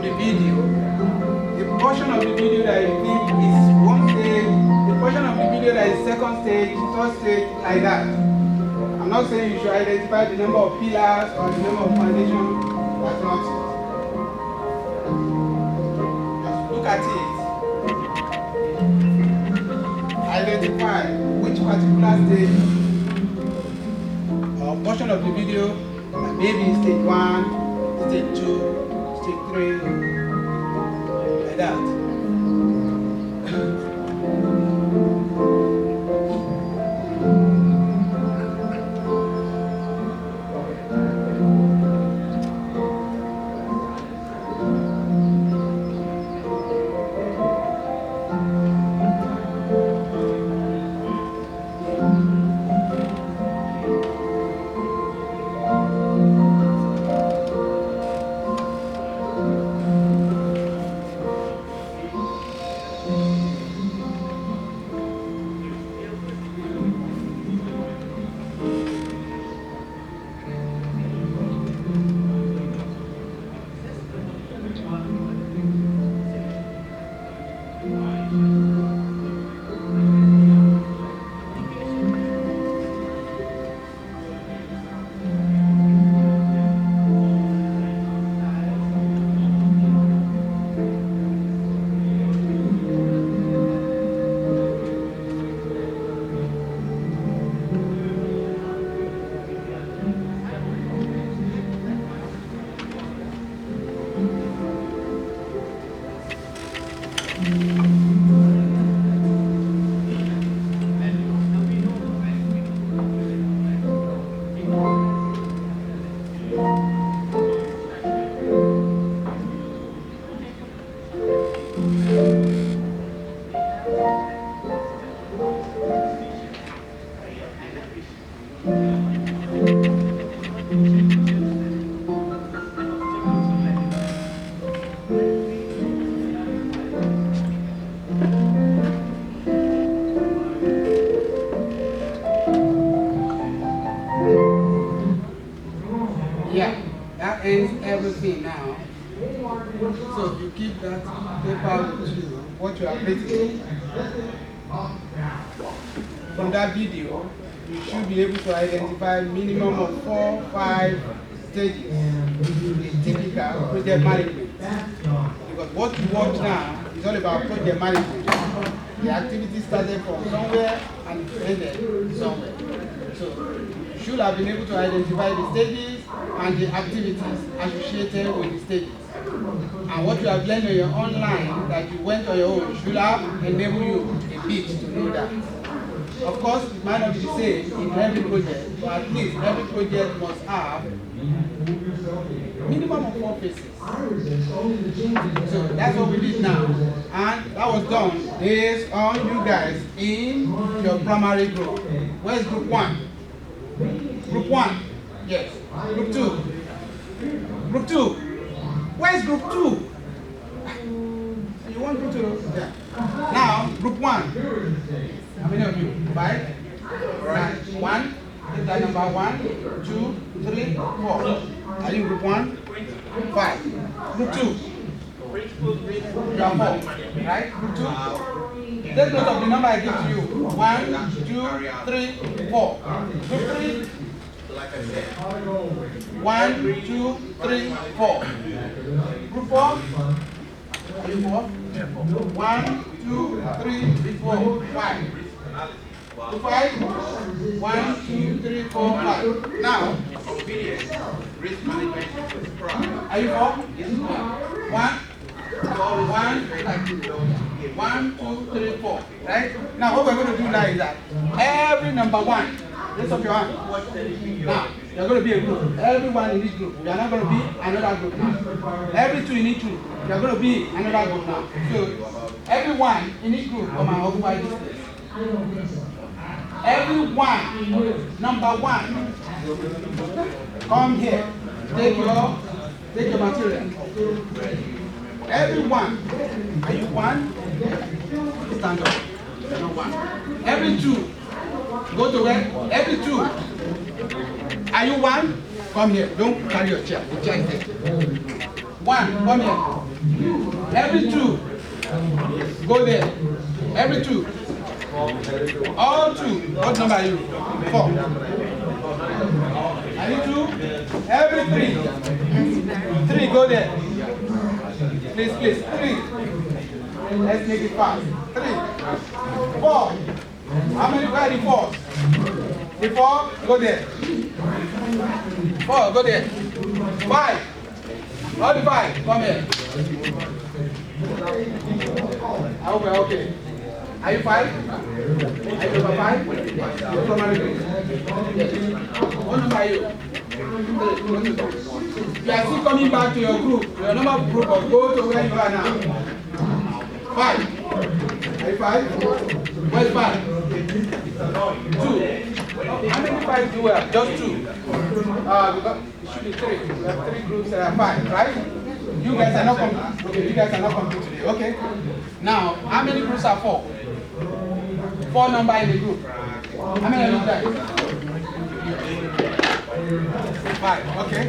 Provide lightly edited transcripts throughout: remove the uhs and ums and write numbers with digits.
the video, the portion of the video that you think is one stage, the portion of the video that is second stage, third stage, like that. I'm not saying you should identify the number of pillars or the number of foundations. That's not it. Just look at it. Identify which particular stage or portion of the video, maybe stage 1, stage 2, stage 3, like that. Yeah, that ends everything now. So you keep that paper with you, what you have written. From that video, you should be able to identify minimum of 4, 5 stages in typical project management. Because what you watch now is all about project management. The activity started from somewhere and it ended somewhere. So you should have been able to identify the stages and the activities associated with the stages. And what you have learned on your online that you went on your own should have enabled you a bit to know that. Of course, it might not be the same in every project, but at least every project must have minimum of 4 phases. So that's what we did now. And that was done based on you guys in your primary group. Where's group 1? Group 1? Yes. Group 2? Group 2? Where's group 2? You want group 2? Yeah. Now, group 1. How many of you? 5? Right. 1? Is that number 1, 2, 3, 4? Are you group 1? 5. Group 2? You are 4. Right? Group 2? Take note of the number I give to you. 1, 2, 3, 4. Group 3? Like I said. 1, 2, 3, 4. Group 4? Are you 4? 1, 2, 3, 4, 5. Group 5? 1, 2, 3, 4, 5. Now, risk management. Are you 4? Yes. 1, 2, 3, 4. Right? Now, what we're going to do now is that every number 1, raise up your hand. Now, you're going to be a group. Everyone in each group. You're not going to be another group now. Every 2 in each group. You're going to be another group now. So, everyone in each group come and occupy this place. Everyone, number 1, come here. Take your material. Everyone, are you 1? Stand up. You're 1. Every 2, go to where? Every 2. Are you 1? Come here. Don't carry your chair. The chair is there. 1, come here. Every 2, go there. Every 2. All 2. What number are you? 4. Are you 2? Every 3. 3, go there. Please, 3. Let's make it fast. 3. 4. How many where are the 4s? The 4, go there. 4, go there. 5. All the 5, come here. I hope we're okay. Are you 5? Are you number 5? You're primary grade. Yes. What number are you? 3. You are still coming back to your group. Your normal group of go to where you are now. 5. Are you 5? Where's 5? 2. How many 5 do we have? Just 2. It should be 3. We have 3 groups that are 5, right? You guys are not complete. Okay, you guys are not complete today. Okay. Now, how many groups are 4? 4 number in the group. How many of you guys? 5. Okay.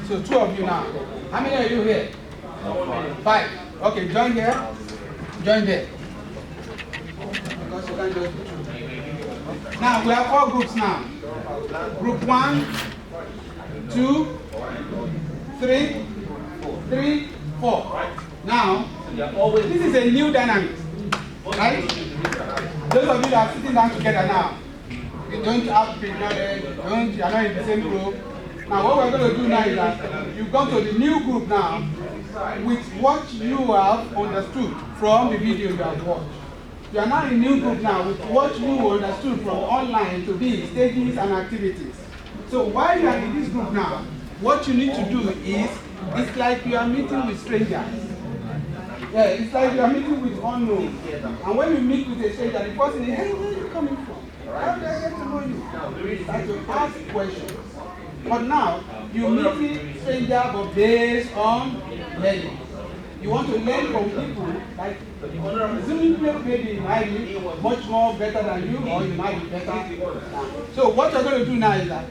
So 2 of you now. How many are you here? 5. Okay, join here. Join there. Because you can't just do 2. Now we have 4 groups now. Group 1, 2, 3, 3, 4. Now, this is a new dynamic, right? Those of you that are sitting down together now, you don't have big knowledge, you are not in the same group. Now, what we're going to do now is that you've gone to the new group now with what you have understood from the video you have watched. You are now in a new group now with what you understood from online to be stages and activities. So while you are in this group now, what you need to do is, it's like you are meeting with strangers. Yeah, it's like you are meeting with unknowns. And when you meet with a stranger, the person is, hey, where are you coming from? How do I get to know you? That's to ask questions. But now, you meet stranger but based on learning. You want to learn from people, like, presumably maybe you might be much more better than you, or you might be better. So what you're going to do now is that,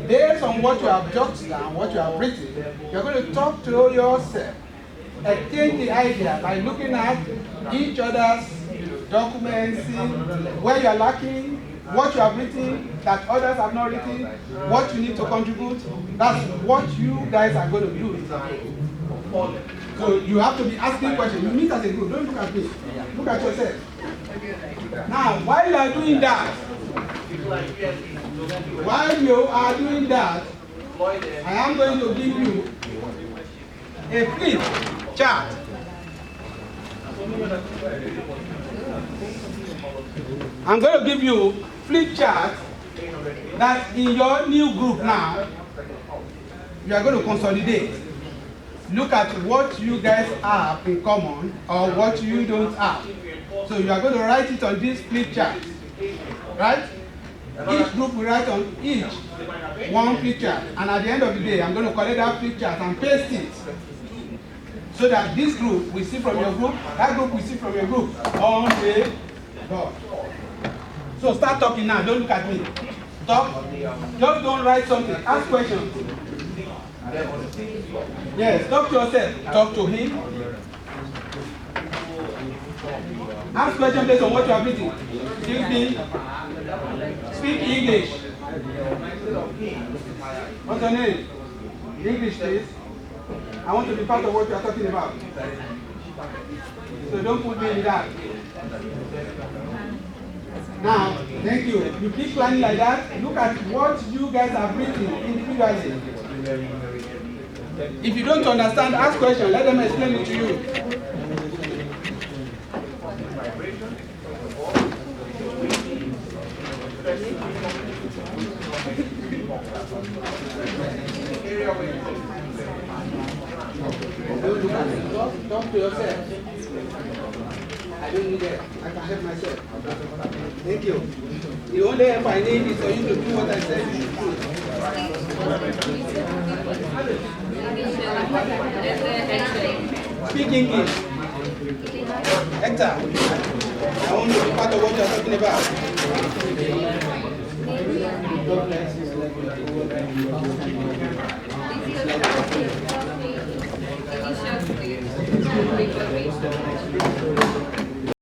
based on what you have jotted down, what you have written, you're going to talk to yourself, exchange the idea by looking at each other's documents, see where you are lacking, what you have written that others have not written, what you need to contribute. That's what you guys are going to do. So you have to be asking questions. You meet as a group. Don't look at me. Look at yourself. Now, while you are doing that, I am going to give you a flip chart. I'm going to give you flip chart that in your new group now, you are going to consolidate. Look at what you guys have in common or what you don't have. So you are going to write it on this flip chart, right? Each group will write on each one flip chart, and at the end of the day, I'm going to collect that flip chart and paste it, so that this group will see from your group, that group will see from your group on the board. So start talking now. Don't look at me. Talk. Just don't write something. Ask questions. Yes, talk to yourself. Talk to him. Ask questions based on what you have written. Excuse me. Speak English. What's your name? English, please. I want to be part of what you are talking about. So don't put me in that. Now, thank you. You keep planning like that. Look at what you guys have written individually. If you don't understand, ask questions. Let them explain it to you. Talk to yourself. I don't need that. I can help myself. Thank you. The only help I need is for you to do what I said you should do. Speak English. Hector, I want to be part of what you are talking about. God bless you. recovery.